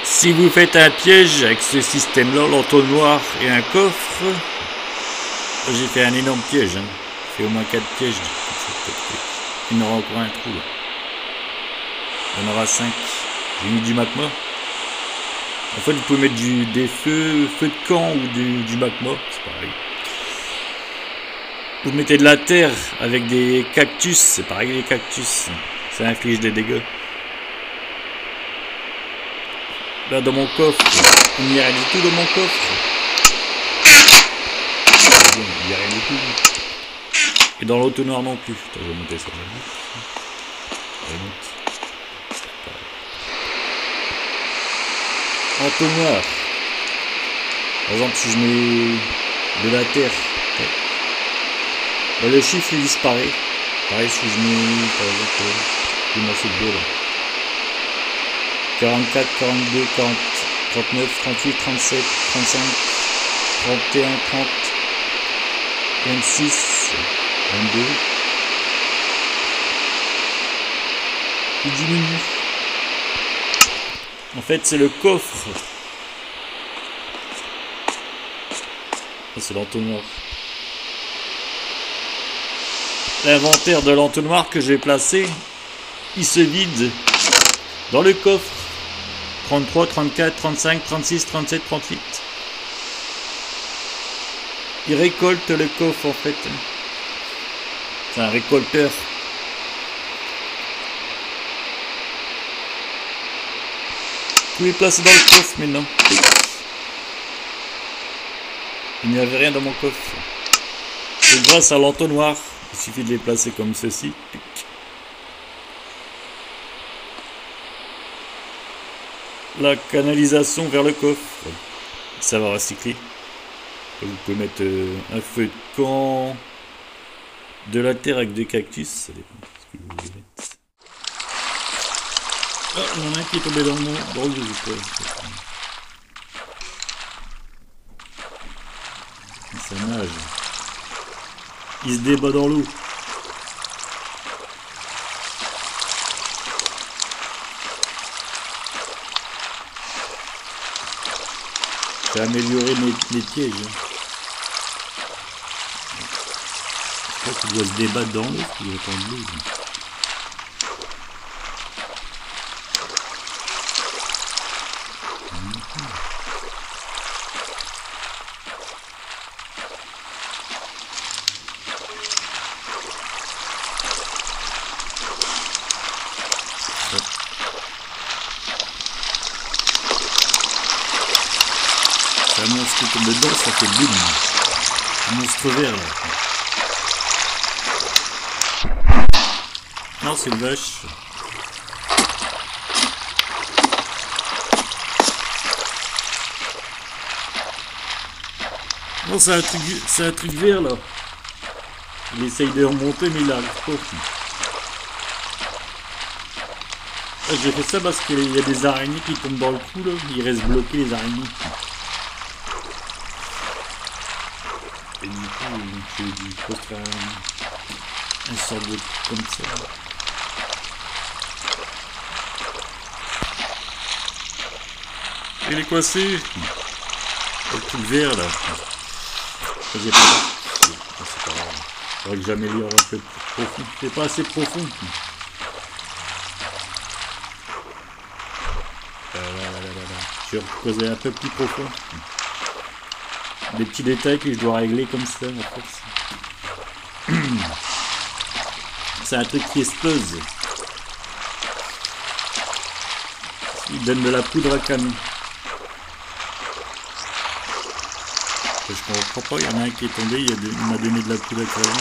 Si vous faites un piège avec ce système-là, l'entonnoir et un coffre, j'ai fait un énorme piège. Hein. J'ai fait au moins 4 pièges. Il y en aura encore un trou là. Il y en aura 5. J'ai mis du magma. En fait, vous pouvez mettre des feux de camp ou du magma, c'est pareil. Vous mettez de la terre avec des cactus, c'est pareil les cactus. Ça inflige des dégâts. Là dans mon coffre, il n'y a rien du tout dans mon coffre. Il n'y a rien du tout. Et dans l'auto-noir non plus. Attends, je vais monter ça. Entonnoir. Par exemple, si je mets de la terre, là, le chiffre il disparaît. Pareil si je mets par exemple des morceaux de bois là. 44, 42, 40, 39, 38, 37, 35, 31, 30, 26, 22. Il diminue. En fait, c'est le coffre. C'est l'entonnoir. L'inventaire de l'entonnoir que j'ai placé, il se vide dans le coffre. 33, 34, 35, 36, 37, 38. Il récolte le coffre en fait. C'est un récolteur. Vous pouvez placer dans le coffre maintenant. Il n'y avait rien dans mon coffre. C'est grâce à l'entonnoir. Il suffit de les placer comme ceci. La canalisation vers le coffre. Ça va recycler. Vous pouvez mettre un feu de camp, de la terre avec des cactus. Ça dépend de ce que vous voulez mettre. Ah, il y en a un qui est tombé dans le jeu. Ça nage. Il se débat dans l'eau. J'ai amélioré mes pièges. Je crois qu'il doit se débattre dans l'eau, il doit attendre l'eau. Un monstre qui tombe dedans, ça fait boum. Un monstre vert là. Non, c'est une vache. Non, c'est un truc vert là. Il essaye de remonter, mais il n'arrive pas. J'ai fait ça parce qu'il y a des araignées qui tombent dans le trou là. Il reste bloqué les araignées. Et du coup, j'ai dû faire un sort de comme ça. Il est coincé. Le truc vert là. J'ai pas. C'est pas grave. Faudrait que j'améliore un peu profond. C'est pas assez profond. Je vais creuser un peu plus profond. Des petits détails que je dois régler comme ça en fait. C'est un truc qui explose. Il donne de la poudre à canon. Je comprends pas, il y en a un qui est tombé, il m'a donné de la poudre à canon.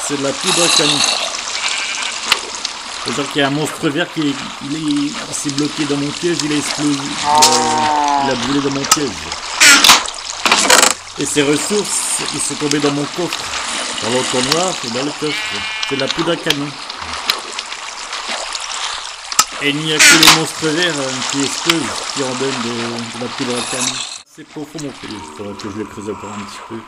C'est de la poudre à canon. C'est-à-dire qu'il y a un monstre vert qui s'est bloqué dans mon piège, il a explosé, il a brûlé dans mon piège. Et ses ressources, ils sont tombés dans mon coffre. Dans l'entonnoir et dans le coffre. C'est de la poudre à canon. Et il n'y a que les monstres verts qui explosent, qui en donnent de la poudre à canon. C'est profond mon pays, il faudrait que je le creuse encore un petit peu.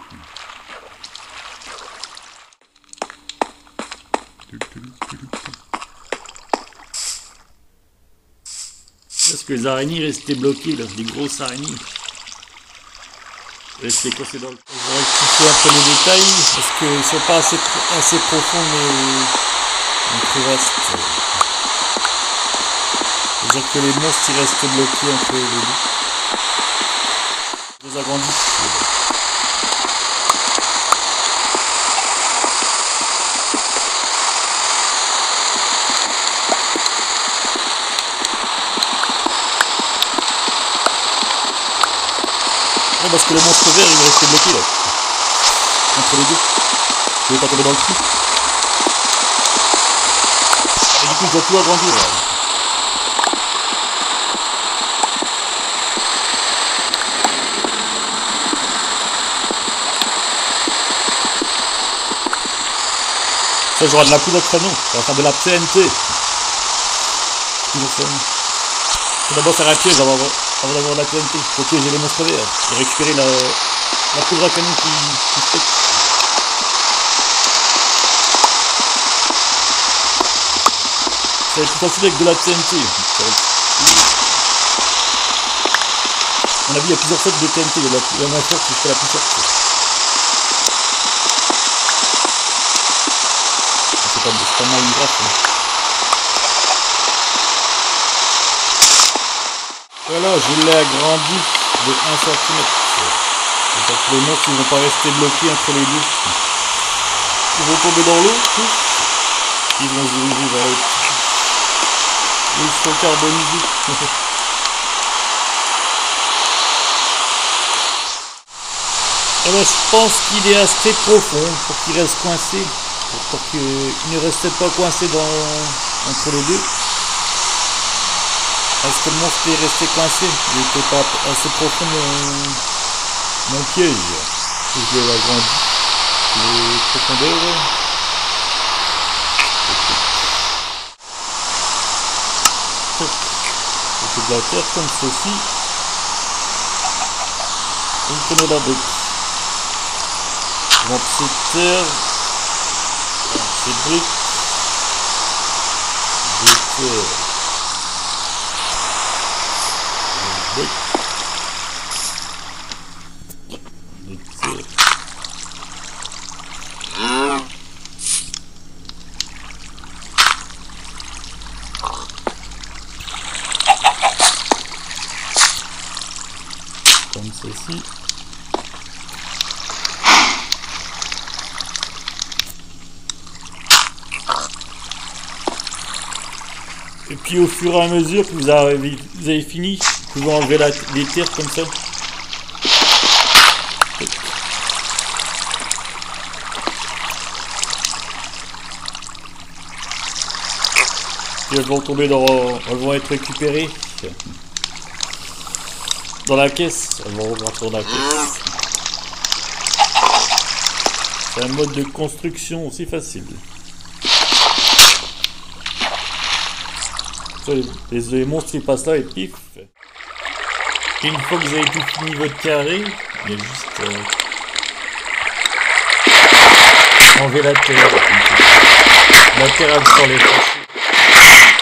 Parce que les araignées restaient bloquées là, des grosses araignées. Restées coincées dans le... Je vais rectifier un peu les détails, parce qu'ils ne sont pas assez profonds mais très vastes. C'est-à-dire que les monstres ils restent bloqués entre les deux. Je les agrandis. Non, parce que le monstre vert il est resté bloqué là. Entre les deux. Je vais pas tomber dans le trou. Et du coup je dois tout agrandir là. Ça j'aurai de la poudre de canon, ça va faire de la TNT. Faut d'abord faire un piège avant d'avoir la TNT, faut piéger les monstres verts et récupérer la poudre à canon qui fait. Ça va être plus facile avec de la TNT. À mon avis, il y a plusieurs sortes de TNT, il y a la moins forte jusqu'à la plus forte. C'est pas mal grave. Voilà, je l'ai agrandi de 1 cm. C'est-à-dire que les monstres ils vont pas rester bloqués entre les deux. Ils vont tomber dans l'eau, ils vont se diriger vers l'autre. Ils sont carbonisés. Et là, je pense qu'il est assez profond pour qu'il reste coincé. Pour qu'il ne reste pas coincé entre les deux. Parce que le monstre est resté coincé. Il n'était pas assez profond mon piège. Je l'ai agrandi. Les profondeurs. C'est de la terre comme ceci. Vous prenez la brique. Donc c'est terre. C'est briques. Des terres. Des terres. Comme ceci. Et puis au fur et à mesure que vous avez fini, vous pouvez enlever les terres comme ça. Puis elles vont tomber elles vont être récupérées dans la caisse. Elles vont rentrer dans la caisse. C'est un mode de construction aussi facile. Les monstres qui passent là et pif. Et une fois que vous avez tout fini votre carré, il y a juste enlever la terre. La terre elle sort les forces.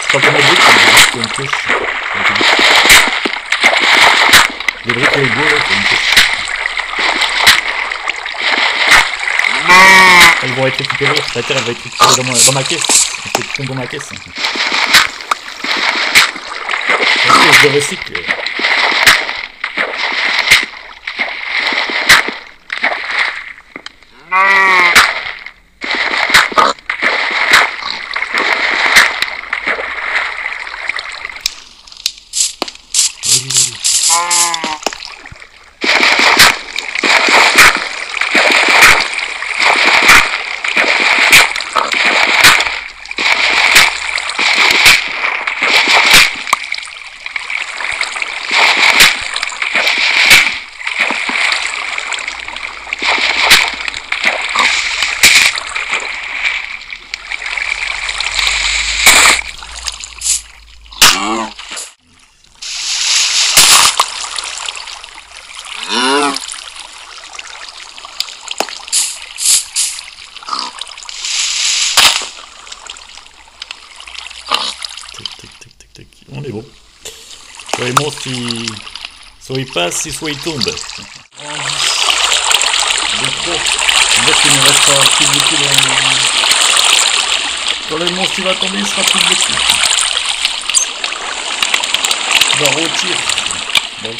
C'est pas comme les briques, c'est juste une touche. Les briques les beaux là, c'est une touche. Elles vont être récupérées, la terre elle va être récupérée dans ma caisse. C'est tout dans ma caisse. Je recycle. On est bon. Soit les monstres, soit ils passent, soit ils tombent. De trop. On voit qu'il ne restera plus beaucoup dans le... Quand le monstre il va tomber, il sera plus beaucoup. Il va rôtir. Bon.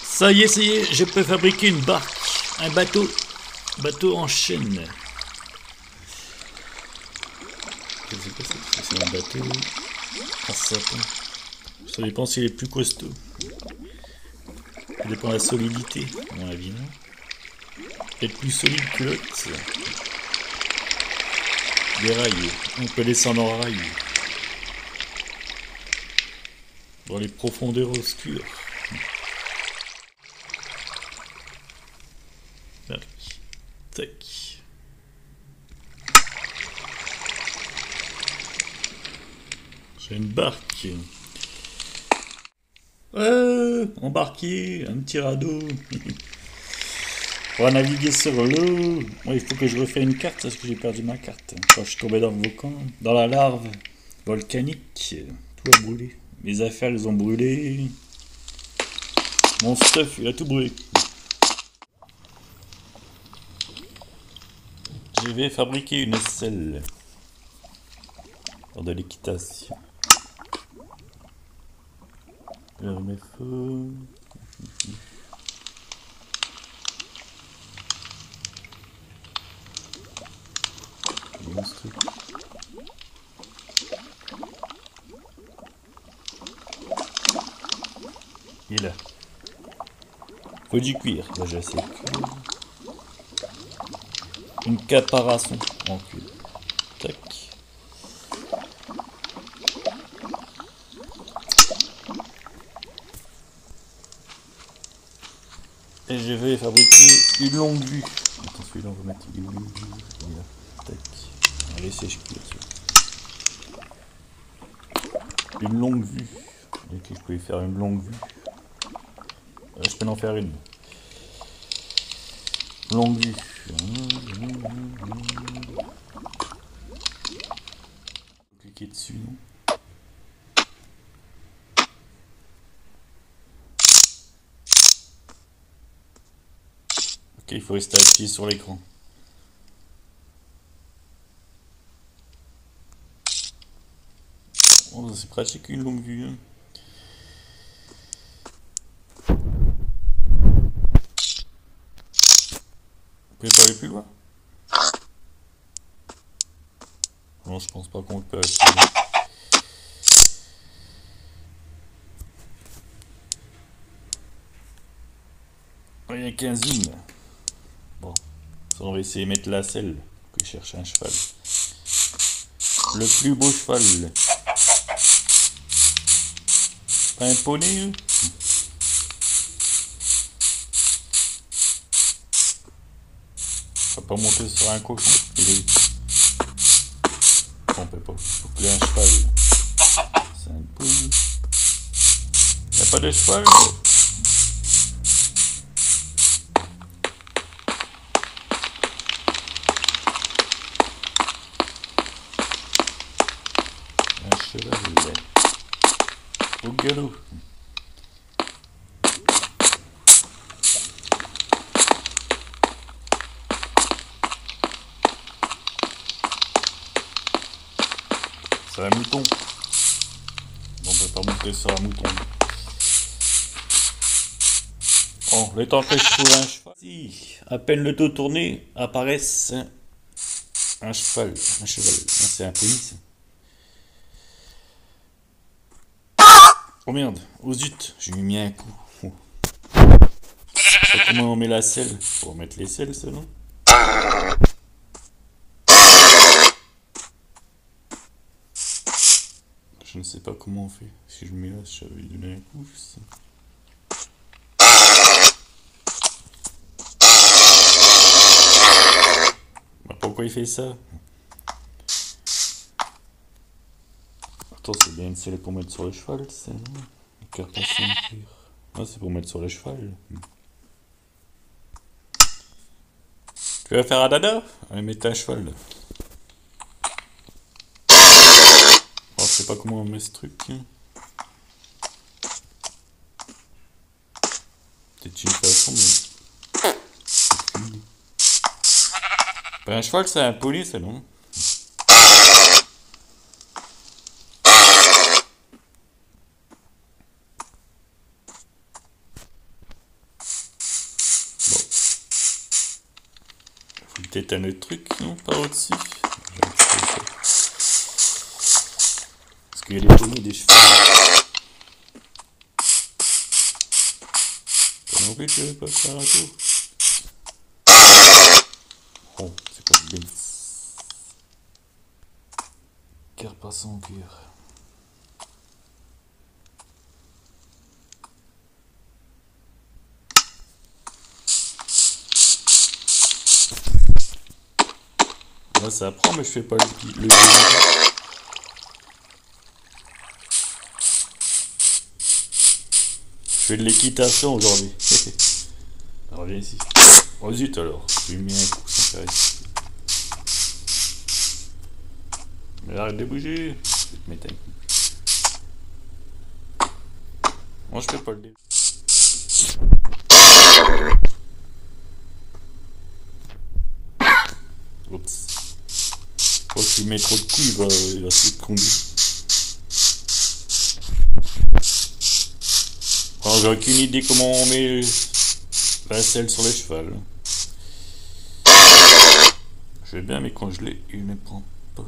Ça y est, je peux fabriquer une barque, un bateau en chaîne. Je sais pas si c'est un bateau en sapin. Ça dépend s'il est plus costaud. Ça dépend de la solidité, à mon avis, non? Peut-être plus solide que l'autre. Des rails, on peut descendre en rails. Dans les profondeurs obscures. Tac. J'ai une barque. Embarqué, un petit radeau. On va naviguer sur l'eau. Moi, il faut que je refais une carte parce que j'ai perdu ma carte. Quand je suis tombé dans le volcan, dans la larve volcanique, tout a brûlé. Mes affaires, elles ont brûlé. Mon stuff, il a tout brûlé. Je vais fabriquer une selle pour de l'équitation. Je remets feu. Il est là. Faut du cuir. Là, j'ai assez de cuir. Une caparasson en cuir. Tac. Et je vais fabriquer une longue vue. Attends, celui-là, on va mettre il est où, il est là. Tac. On va laisser je cuire celui-là. Une longue vue. Ok, je pouvais faire une longue vue. Je peux en faire une. Longue vue. Cliquer dessus, non? Ok, il faut rester appuyé sur l'écran. Oh, c'est pratique une longue vue. Hein. Vous pouvez pas aller plus loin? Non, je pense pas qu'on peut aller plus loin. Il n'y a qu'un zoom. Bon, ça, on va essayer de mettre la selle. Que je cherche un cheval. Le plus beau cheval. Pas un poney, eux? On va pas monter sur un cochon. On peut pas. Faut qu'il y ait un cheval. C'est un poule. Y a pas de cheval? Un cheval. Au galop. C'est un mouton. On peut pas monter sur un mouton. Bon, le temps que je trouve un cheval. Si, à peine le dos tourné, apparaissent un cheval. Un cheval. C'est un poney, ça. Oh merde, oh zut, j'ai mis un coup. Oh. Comment on met la selle? Pour mettre les selles, ça, non? Je ne sais pas comment on fait. Si je mets là, je vais lui donner un coup. Bah, pourquoi il fait ça? Attends, c'est bien une selle pour mettre sur le cheval, c'est non? Carte à ceinture. Ah, c'est pour mettre sur le cheval. Tu vas faire un dada? Allez, mettre un cheval là. pas comment on met ce truc. Peut-être une façon, mais... Ben, un cheval, c'est un poney, ça, non? Peut-être un autre truc, non? Par au-dessus. Parce qu'il y a des poneys des chevaux. En fait, je vais pas faire un tour. Oh, c'est pas bien. Cœur pas son cœur. Là, ça apprend, mais je fais pas le Je fais de l'équitation aujourd'hui. Alors viens ici. Oh zut alors, je lui ai mis un coup sans faire ici. Mais arrête de bouger. Je vais te mettre un coup. Moi je fais pas le début. Oups. Oh, si tu mets trop de coups, il va se conduire. Alors, j'ai aucune idée comment on met la selle sur le cheval. Je vais bien, mais quand je l'ai, il ne prend pas.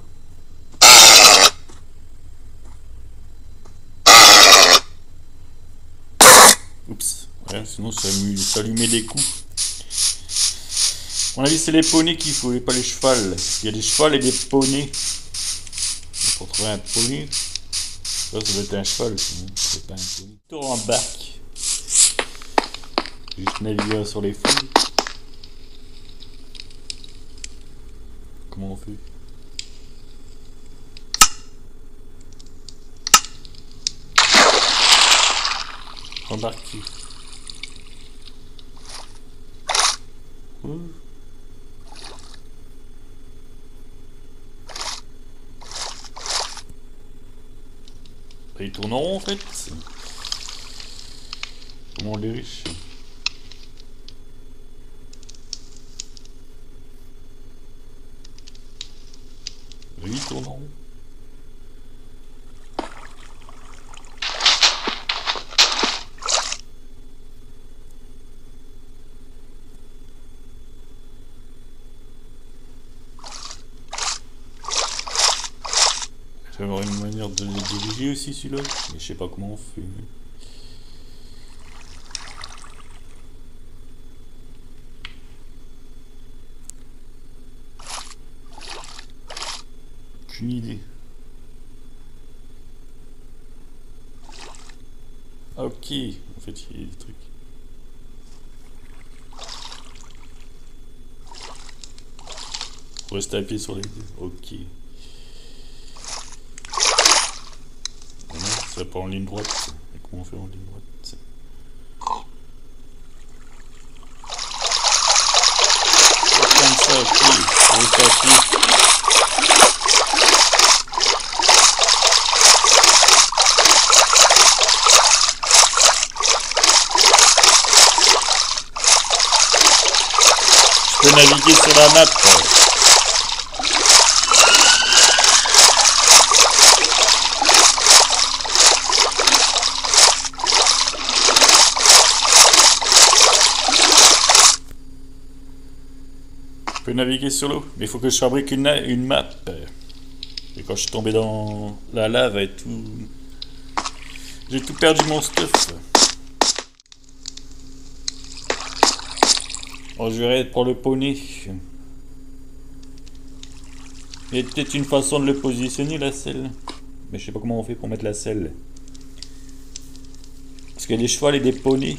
Oups. Ouais, sinon ça lui met des coups. À mon avis, c'est les poneys qu'il faut, et pas les chevals. Il y a des chevals et des poneys. Pour trouver un poney, ça doit être un cheval, sinon c'est pas un poney. Tour en barque. Juste naviguer sur les foules. Comment on fait? Embarquer. Il tourne en rond en fait. Comment on les riche? Oui, il tourne en rond. Il va y avoir une manière de les diriger aussi celui-là, mais je sais pas comment on fait. Aucune idée. Ah, ok, en fait il y a des trucs. Faut rester appuyé sur les deux. Ok. Ça pas en ligne droite. Et comment on fait en ligne droite? Comme ça, ok. Reste appuyé. Je peux naviguer sur la map. Je peux naviguer sur l'eau, mais il faut que je fabrique une map. Et quand je suis tombé dans la lave et tout... J'ai tout perdu mon stuff. Oh, je vais pour le poney. Il y a peut-être une façon de le positionner, la selle. Mais je sais pas comment on fait pour mettre la selle. Parce qu'il y a des chevals et des poneys.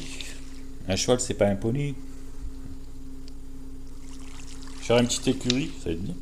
Un cheval, c'est pas un poney. Faire une petite écurie, ça va être bien.